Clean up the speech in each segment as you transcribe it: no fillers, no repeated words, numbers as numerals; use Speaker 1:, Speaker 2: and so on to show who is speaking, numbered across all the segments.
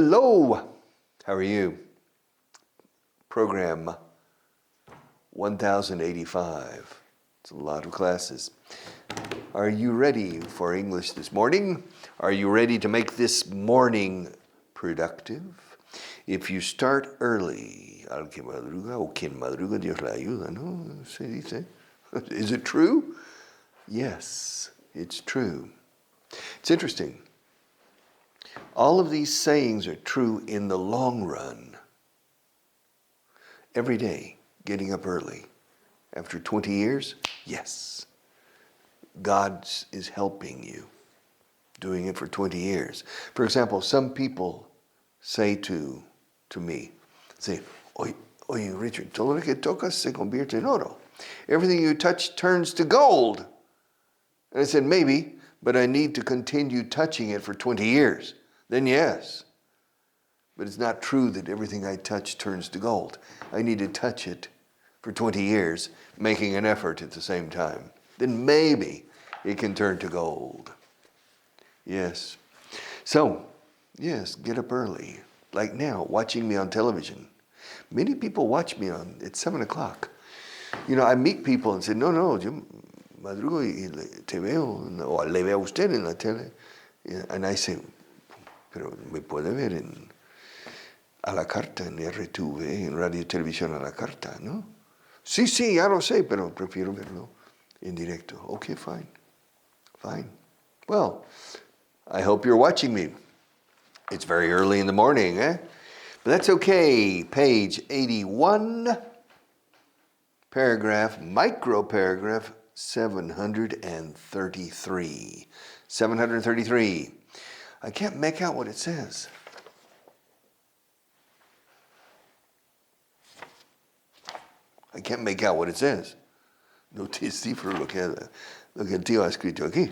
Speaker 1: Hello, how are you? Program 1085. It's a lot of classes. Are you ready for English this morning? Are you ready to make this morning productive? If you start early, al que madruga o quien madruga Dios le ayuda, ¿no? Se dice. Is it true? Yes, it's true. It's interesting. All of these sayings are true in the long run. Every day, getting up early. After 20 years, yes. God is helping you, doing it for 20 years. For example, some people say to me, oye, Richard, todo lo que tocas se convierte en oro. Everything you touch turns to gold. And I said, maybe, but I need to continue touching it for 20 years. Then yes. But it's not true that everything I touch turns to gold. I need to touch it for 20 years, making an effort at the same time. Then maybe it can turn to gold. Yes. So, yes, get up early. Like now, watching me on television. Many people watch me at 7 o'clock. You know, I meet people and say, no, yo madrugo y te veo, o le veo a usted en la tele. And I say, pero me puede ver a la carta, en RTV, en Radio Televisión a la carta, ¿no? Sí, ya lo sé, pero prefiero verlo en directo. Okay, fine. Well, I hope you're watching me. It's very early in the morning, eh? But that's okay. Page 81, micro paragraph 733. 733. I can't make out what it says. No te cifro lo que el tío ha escrito aquí.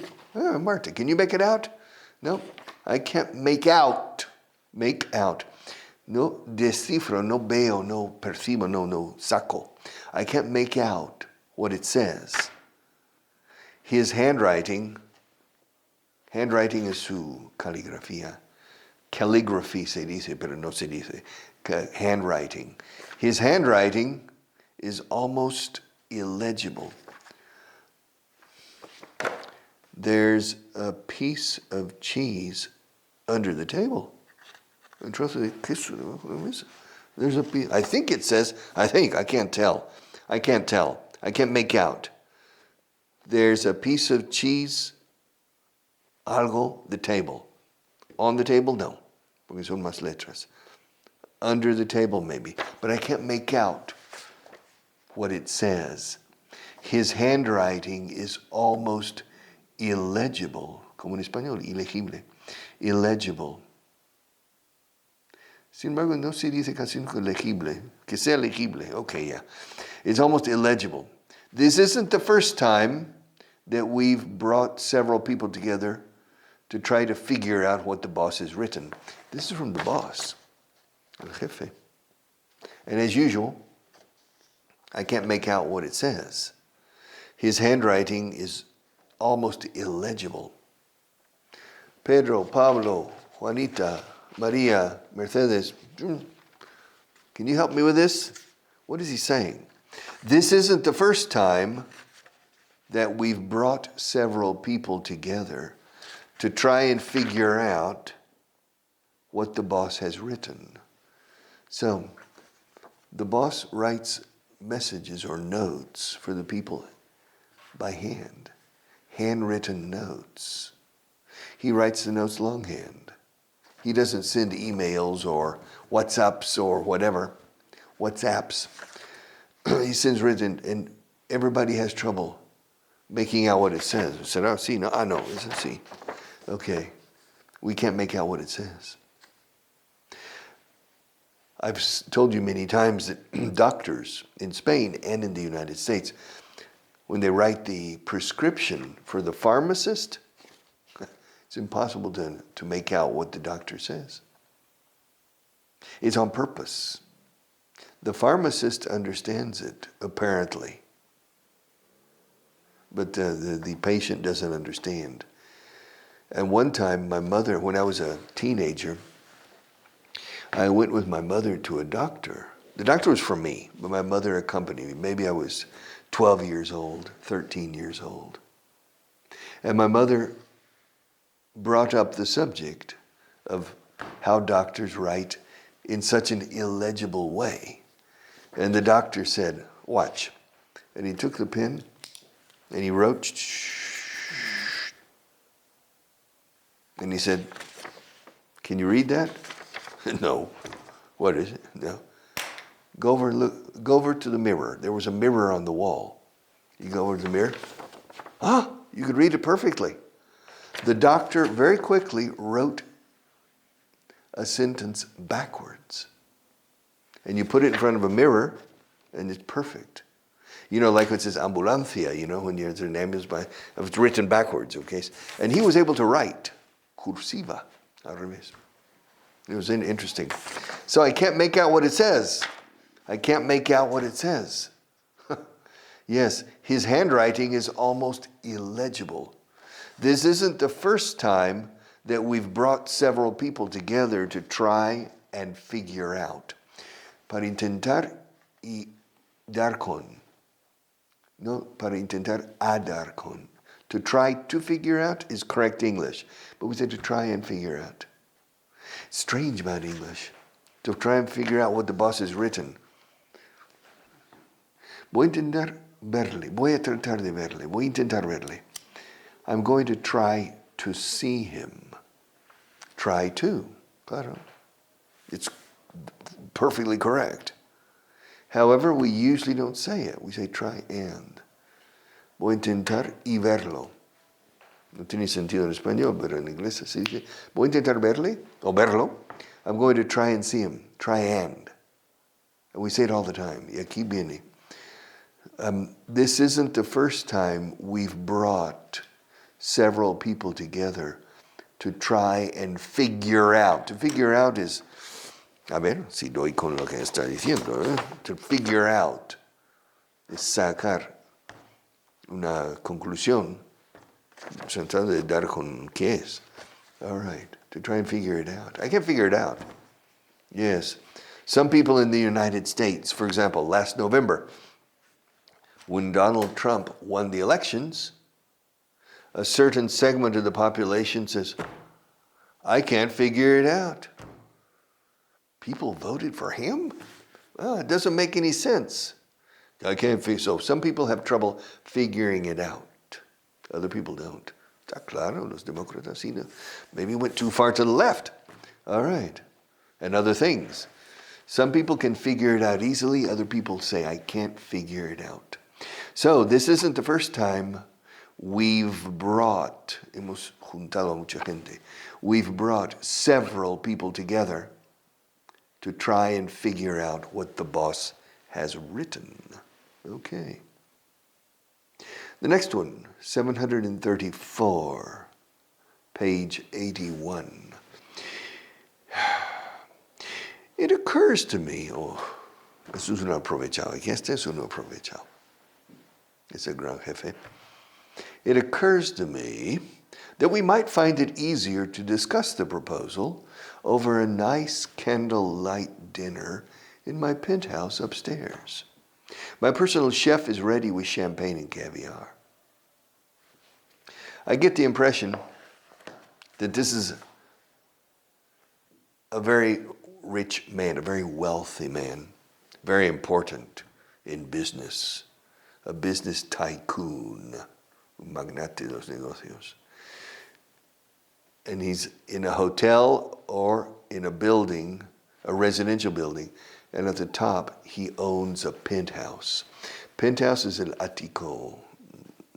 Speaker 1: Marta, can you make it out? No, I can't make out. No descifro, no veo, no percibo, no saco. I can't make out what it says. His handwriting es su caligrafía. Calligraphy se dice, pero no se dice. Handwriting. His handwriting is almost illegible. There's a piece of cheese under the table. There's a piece. I think it says, I can't tell. I can't make out. There's a piece of cheese, algo, the table. On the table, no, porque son más letras. Under the table, maybe, but I can't make out what it says. His handwriting is almost illegible, como en español, ilegible, illegible. Sin embargo, no se dice casi legible, que sea legible, okay, yeah. It's almost illegible. This isn't the first time that we've brought several people together to try to figure out what the boss has written. This is from the boss, el jefe. And as usual, I can't make out what it says. His handwriting is almost illegible. Pedro, Pablo, Juanita, Maria, Mercedes, can you help me with this? What is he saying? This isn't the first time that we've brought several people together to try and figure out what the boss has written. So, the boss writes messages or notes for the people by hand, handwritten notes. He writes the notes longhand. He doesn't send emails or WhatsApps or whatever, WhatsApps. He sends written, and everybody has trouble making out what it says. I said, see, no, I know, it's see. Okay, we can't make out what it says. I've told you many times that doctors in Spain and in the United States, when they write the prescription for the pharmacist, it's impossible to make out what the doctor says. It's on purpose. The pharmacist understands it, apparently, but the patient doesn't understand. And one time, my mother, when I was a teenager, I went with my mother to a doctor. The doctor was for me, but my mother accompanied me. Maybe I was 12 years old, 13 years old. And my mother brought up the subject of how doctors write in such an illegible way. And the doctor said, watch. And he took the pen and he wrote, and he said, can you read that? No. What is it? No. Go over to the mirror. There was a mirror on the wall. You go over to the mirror. You could read it perfectly. The doctor very quickly wrote a sentence backwards. And you put it in front of a mirror, and it's perfect. You know, like it says ambulancia, you know, when there's an ambulance, it's written backwards, okay? And he was able to write cursiva, al revés. It was interesting. So I can't make out what it says. Yes, his handwriting is almost illegible. This isn't the first time that we've brought several people together to try and figure out. Para intentar y dar con. No, para intentar a dar con. To try to figure out is correct English. But we say to try and figure out. Strange about English. To try and figure out what the boss has written. Voy a intentar verle. Voy a tratar de verle. Voy a intentar verle. I'm going to try to see him. Try to. Claro. It's perfectly correct. However, we usually don't say it. We say try and. Voy a intentar y verlo. No tiene sentido en español, pero en inglés así dice. Voy a intentar verle o verlo. I'm going to try and see him. Try and. And we say it all the time. Y aquí viene. This isn't the first time we've brought several people together to try and figure out. To figure out is, a ver, si doy con lo que está diciendo, ¿eh? To figure out es sacar una conclusión, tratando de dar con qué es. All right, to try and figure it out. I can figure it out. Yes. Some people in the United States, for example, last November, when Donald Trump won the elections, a certain segment of the population says, I can't figure it out. People voted for him? Well, it doesn't make any sense. I can't figure. So some people have trouble figuring it out. Other people don't. Está claro, los demócratas, sí, no? Maybe went too far to the left. All right. And other things. Some people can figure it out easily. Other people say, I can't figure it out. So this isn't the first time we've brought several people together to try and figure out what the boss has written. Okay. The next one, 734, page 81. It occurs to me, eso es un aprovechado, aquí este es un aprovechado. Es el gran jefe. It occurs to me that we might find it easier to discuss the proposal over a nice candlelight dinner in my penthouse upstairs. My personal chef is ready with champagne and caviar. I get the impression that this is a very rich man, a very wealthy man, very important in business, a business tycoon, un magnate de los negocios. And he's in a hotel or in a building, a residential building, and at the top he owns a penthouse. Penthouse is el ático,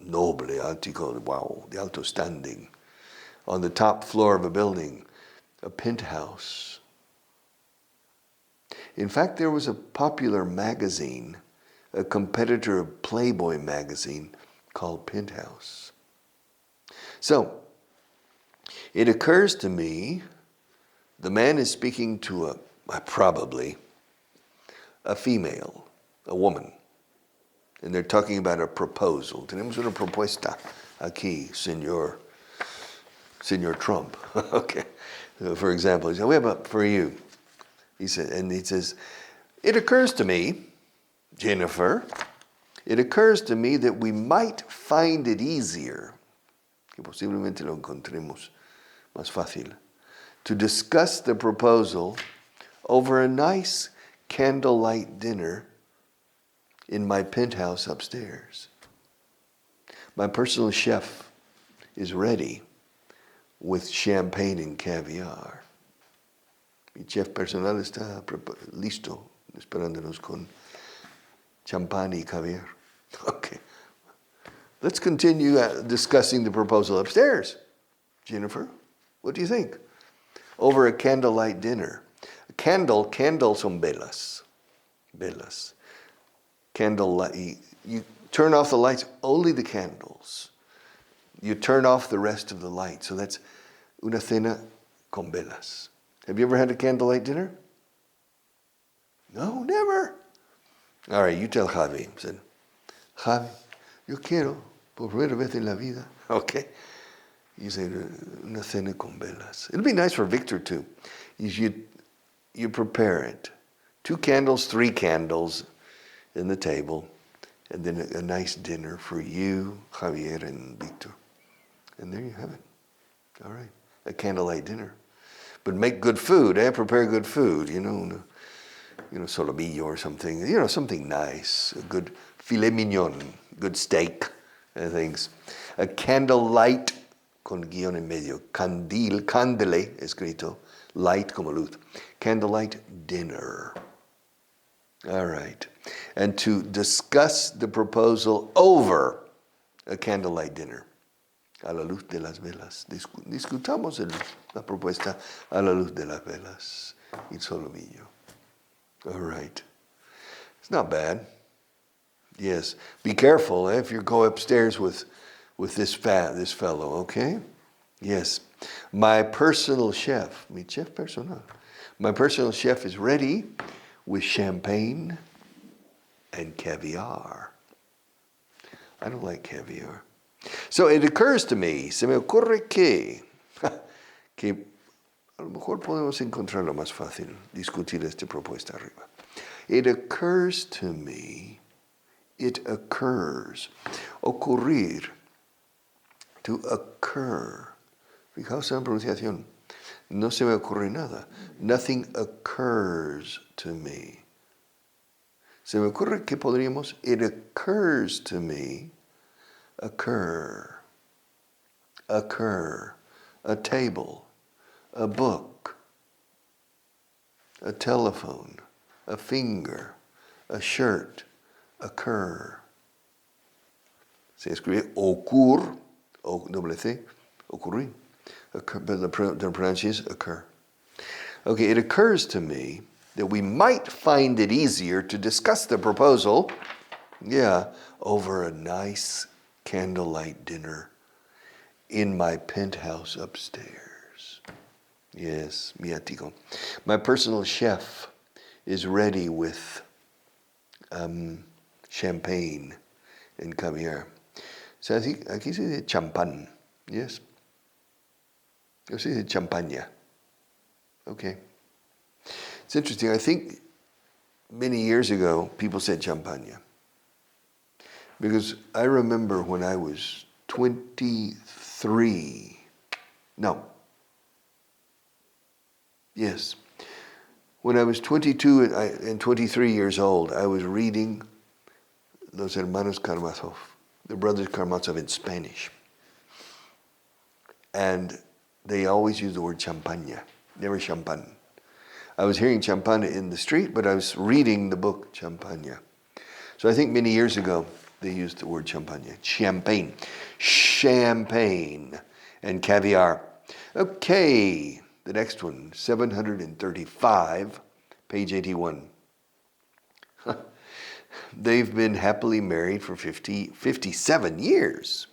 Speaker 1: noble ático, wow, de alto standing. On the top floor of a building, a penthouse. In fact, there was a popular magazine, a competitor of Playboy magazine, called Penthouse. So, it occurs to me, the man is speaking to probably a female, a woman, and they're talking about a proposal. Tenemos una propuesta aquí, señor Trump. Okay. For example, he said, we have for you. He says, it occurs to me, Jennifer, it occurs to me that we might find it easier, que posiblemente lo encontremos más fácil, to discuss the proposal over a nice candlelight dinner in my penthouse upstairs. My personal chef is ready with champagne and caviar. Mi chef personal está listo, esperándonos con champán y caviar. Okay. Let's continue discussing the proposal upstairs. Jennifer, what do you think? Over a candlelight dinner. Candles son velas. Velas. Candlelight. You turn off the lights, only the candles. You turn off the rest of the light. So that's una cena con velas. Have you ever had a candlelight dinner? No, never. All right, you tell Javi. I said, Javi, yo quiero, por primera vez en la vida. Okay. You say, una cena con velas. It'll be nice for Victor too. You prepare it. 2 candles, 3 candles in the table, and then a nice dinner for you, Javier, and Victor. And there you have it. All right, a candlelight dinner. But make good food, prepare good food, solomillo or something, something nice, a good filet mignon, good steak and things. A candlelight, con guión en medio, candele, escrito, light como luz. Candlelight dinner. All right. And to discuss the proposal over a candlelight dinner. A la luz de las velas. Discutamos la propuesta a la luz de las velas. Y solomillo. All right. It's not bad. Yes. Be careful if you go upstairs with this fellow, okay? Yes. My personal chef, mi chef personal. My personal chef is ready with champagne and caviar. I don't like caviar. So it occurs to me, se me ocurre que a lo mejor podemos encontrarlo más fácil, discutir esta propuesta arriba. It occurs to me, it occurs, ocurrir, to occur. Fijaos en la pronunciación. No se me ocurre nada. Nothing occurs to me. Se me ocurre que podríamos, it occurs to me, occur, a table, a book, a telephone, a finger, a shirt, occur. Se escribe ocur, doble C, ocurrir. Occur, but the pronunciation is occur. Okay, it occurs to me that we might find it easier to discuss the proposal, over a nice candlelight dinner in my penthouse upstairs. Yes, mi ático. My personal chef is ready with champagne and caviar. So aquí se dice champán. Yes. Yo se dice champaña. Okay. It's interesting. I think many years ago, people said champaña. Because I remember when I was 23. No. Yes. When I was 22 and 23 years old, I was reading Los Hermanos Karamazov, the Brothers Karamazov in Spanish. And they always use the word champaña, never champán. I was hearing champán in the street, but I was reading the book Champaña. So I think many years ago, they used the word champaña. Champagne and caviar. Okay, the next one, 735, page 81. They've been happily married for 57 years.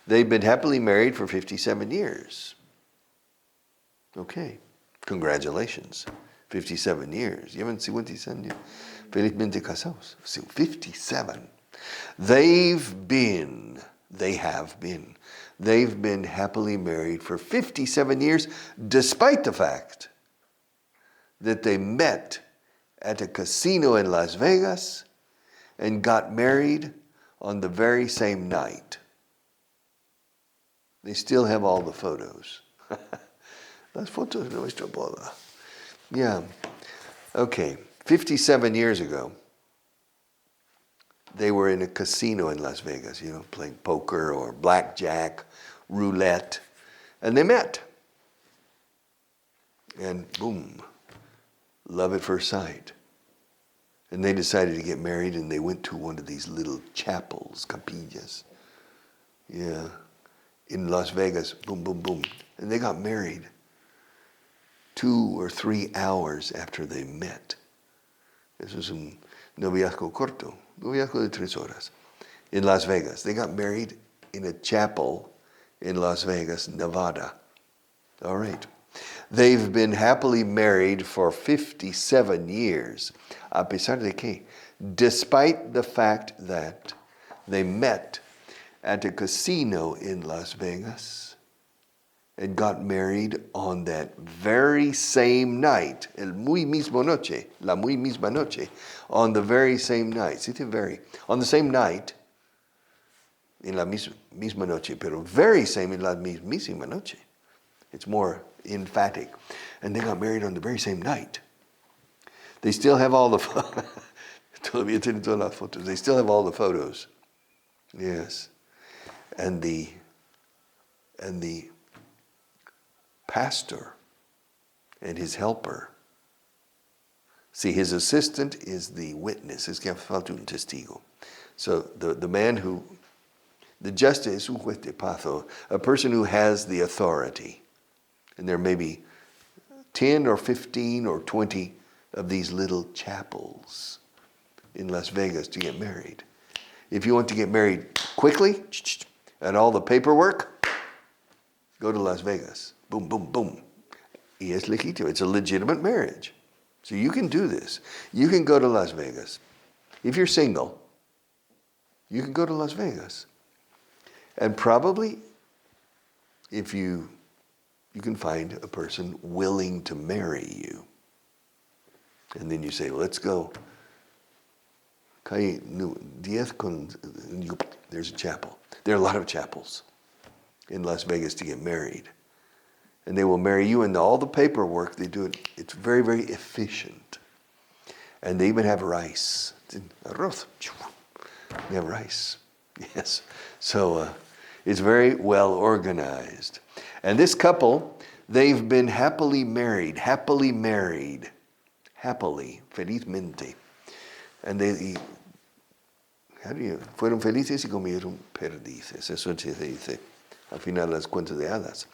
Speaker 1: They've been happily married for 57 years. Okay, congratulations. 57 years. Llevan 57 años. Felizmente casados. 57. They have been happily married for 57 years, despite the fact that they met at a casino in Las Vegas and got married on the very same night. They still have all the photos. Las fotos de nuestra boda. Yeah. Okay. 57 years ago, they were in a casino in Las Vegas, playing poker or blackjack, roulette, and they met. And boom, love at first sight. And they decided to get married, and they went to one of these little chapels, capillas. Yeah. In Las Vegas, boom, boom, boom. And they got married 2 or 3 hours after they met. Eso es un noviazgo corto, noviazgo de 3 horas. In Las Vegas. They got married in a chapel in Las Vegas, Nevada. All right. They've been happily married for 57 years. A pesar de que, despite the fact that they met at a casino in Las Vegas and got married on that very same night, la muy misma noche, on the very same night. On the same night, en la misma noche, pero very same en la mismísima noche. It's more emphatic. And they got married on the very same night. They still have all the todavía tienen todas las fotos. They still have all the photos. Yes. And the pastor and his helper. See, his assistant is the witness. Es que falta un testigo. So the man who, the juez es un juez de paz, a person who has the authority. And there may be 10 or 15 or 20 of these little chapels in Las Vegas to get married. If you want to get married quickly and all the paperwork, go to Las Vegas. Boom, boom, boom. Y es legítimo. It's a legitimate marriage. So you can do this. You can go to Las Vegas. If you're single, you can go to Las Vegas. And probably if you can find a person willing to marry you. And then you say, let's go. There's a chapel. There are a lot of chapels in Las Vegas to get married. And they will marry you, and all the paperwork, they do it. It's very, very efficient. And they even have rice. Arroz. They have rice. Yes. So it's very well organized. And this couple, they've been happily married, felizmente. And they, fueron felices y comieron perdices. Eso se dice al final las cuentas de hadas.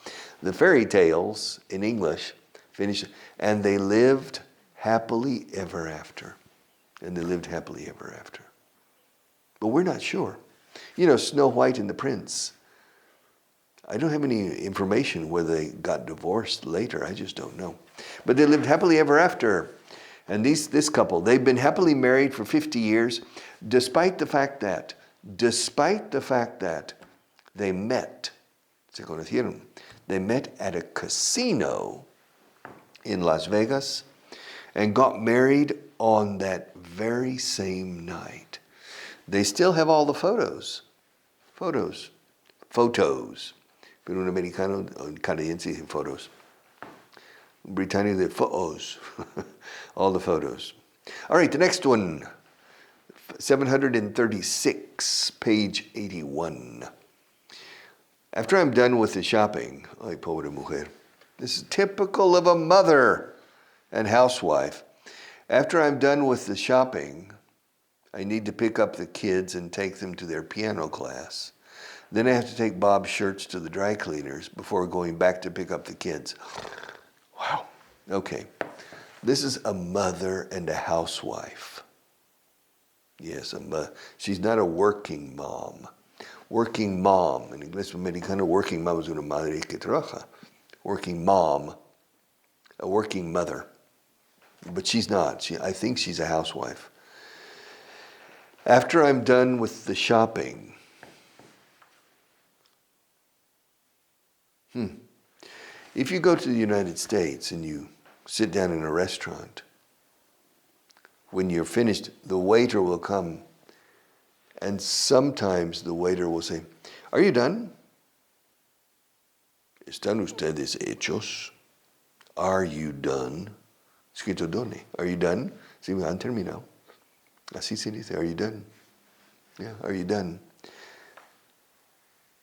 Speaker 1: The fairy tales in English finish, and they lived happily ever after. And they lived happily ever after. But we're not sure. Snow White and the Prince. I don't have any information whether they got divorced later. I just don't know. But they lived happily ever after. And this couple, they've been happily married for 50 years, despite the fact that they met, se conocieron, they met at a casino in Las Vegas and got married on that very same night. They still have all the photos. Pero un americano, un canadiense dice photos. Un británico de photos. All the photos. All right, the next one. 736, page 81. After I'm done with the shopping, ay, pobre mujer. This is typical of a mother and housewife. After I'm done with the shopping, I need to pick up the kids and take them to their piano class. Then I have to take Bob's shirts to the dry cleaners before going back to pick up the kids. Wow. Okay. This is a mother and a housewife. Yes, she's not a working mom. Working mom. En inglés americano, working mom es una madre que trabaja. Working mom. A working mother. But she's not. I think she's a housewife. After I'm done with the shopping, if you go to the United States and you sit down in a restaurant. When you're finished, the waiter will come, and sometimes the waiter will say, "Are you done? ¿Están ustedes hechos? Are you done?" Escrito done. Are you done? Sí, han terminado. Así se dice, are you done? Yeah, are you done?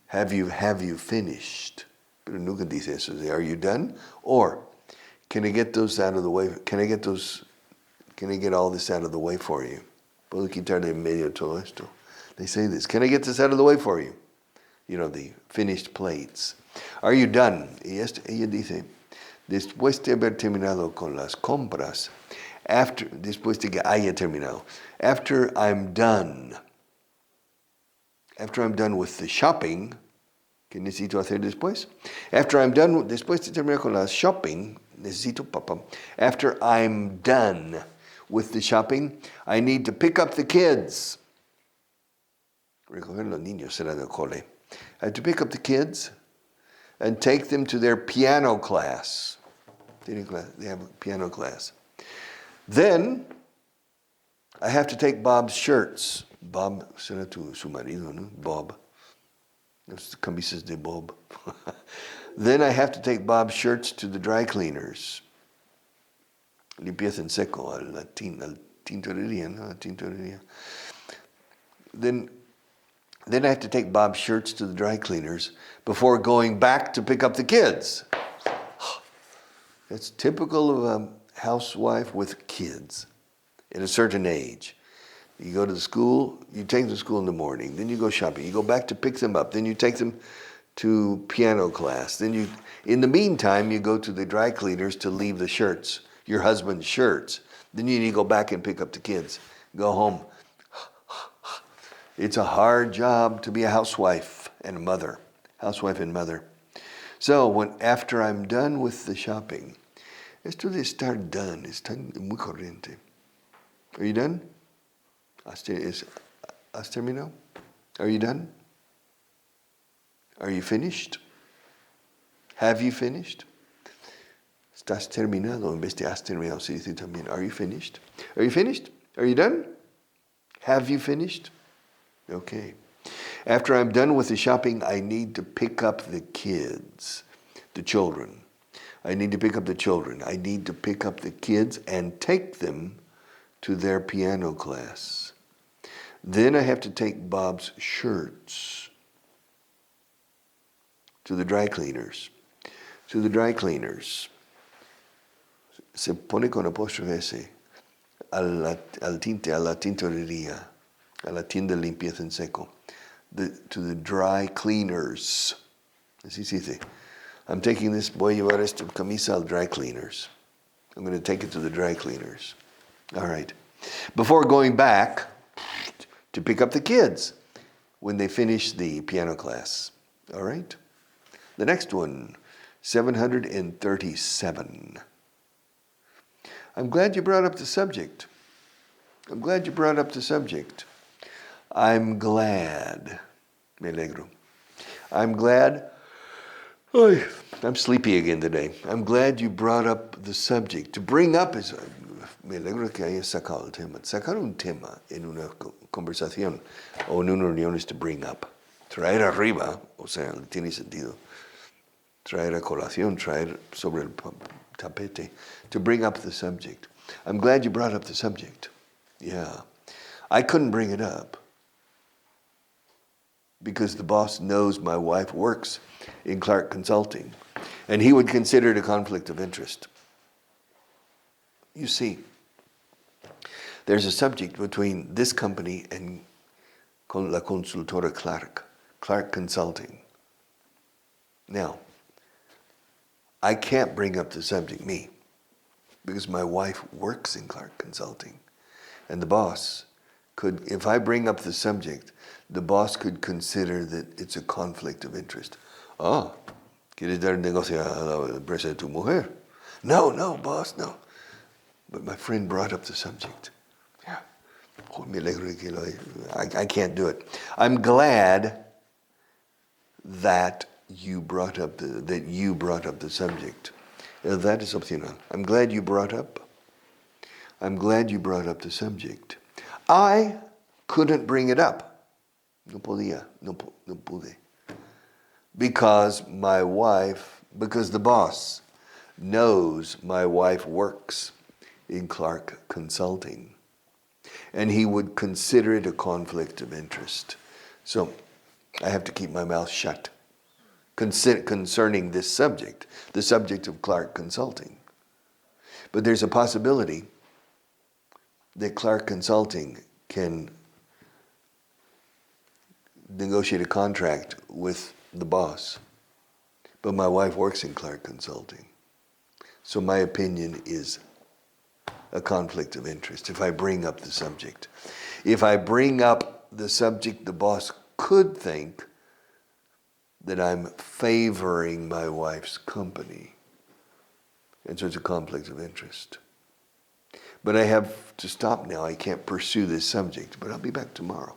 Speaker 1: Have you finished? Pero nunca dice eso. Are you done? Or, can I get those out of the way? Can I get all this out of the way for you? Puedo quitar de en medio todo esto. They say this. Can I get this out of the way for you? You know, the finished plates. Are you done? Y ella dice, después de haber terminado con las compras, después de que haya terminado, after I'm done with the shopping, ¿qué necesito hacer después? Después de terminar con la shopping, after I'm done with the shopping, I need to pick up the kids. Recoger los niños será del cole. I have to pick up the kids and take them to their piano class. They have a piano class. Then, I have to take Bob's shirts. Bob será su marido, ¿no? Bob. Los camisas de Bob. Then I have to take Bob's shirts to the dry cleaners. Limpieza en seco, a la tintorería, ¿no? La tintorería. Then I have to take Bob's shirts to the dry cleaners before going back to pick up the kids. That's typical of a housewife with kids at a certain age. You go to the school, you take them to school in the morning, then you go shopping, you go back to pick them up, then you take them to piano class, then in the meantime, you go to the dry cleaners to leave the shirts, your husband's shirts. Then you need to go back and pick up the kids, go home. It's a hard job to be a housewife and mother. So after I'm done with the shopping, esto de estar done está muy corriente. Are you done? ¿Has terminado? Are you done? Are you finished? Have you finished? Estás terminado en vez de has terminado. Se dice también, are you finished? Are you finished? Are you done? Have you finished? Okay. After I'm done with the shopping, I need to pick up the kids, the children. I need to pick up the children. I need to pick up the kids and take them to their piano class. Then I have to take Bob's shirts to the dry cleaners. To the dry cleaners. Se pone con apóstrofe S a la tintorería, a la tienda de limpieza en seco. To the dry cleaners. Así se dice. I'm taking this, voy a llevar esta camisa al dry cleaners. I'm going to take it to the dry cleaners. All right. Before going back to pick up the kids when they finish the piano class. All right. The next one, 737. I'm glad you brought up the subject. I'm glad. Me alegro. I'm glad. I'm sleepy again today. I'm glad you brought up the subject. To bring up is, me alegro que hayas sacado el tema. Sacar un tema en una conversación o en una reunión es to bring up. Traer arriba, o sea, tiene sentido. Traer a colación, traer sobre el tapete. To bring up the subject. I'm glad you brought up the subject. Yeah. I couldn't bring it up because the boss knows my wife works in Clark Consulting, and he would consider it a conflict of interest. You see, there's a subject between this company and la consultora Clark Consulting. Now, I can't bring up the subject, me, because my wife works in Clark Consulting. And the boss could, if I bring up the subject, the boss could consider that it's a conflict of interest. Oh, ¿quieres dar negocio a la empresa de tu mujer? No, boss, no. But my friend brought up the subject. Yeah. I can't do it. I'm glad that you brought up the subject. That is opcional. I'm glad you brought up the subject. I couldn't bring it up. No podía, no pude. Because the boss knows my wife works in Clark Consulting. And he would consider it a conflict of interest. So I have to keep my mouth shut concerning this subject, the subject of Clark Consulting. But there's a possibility that Clark Consulting can negotiate a contract with the boss. But my wife works in Clark Consulting. So my opinion is a conflict of interest if I bring up the subject. If I bring up the subject, the boss could think that I'm favoring my wife's company. And so it's a conflict of interest. But I have to stop now. I can't pursue this subject, but I'll be back tomorrow.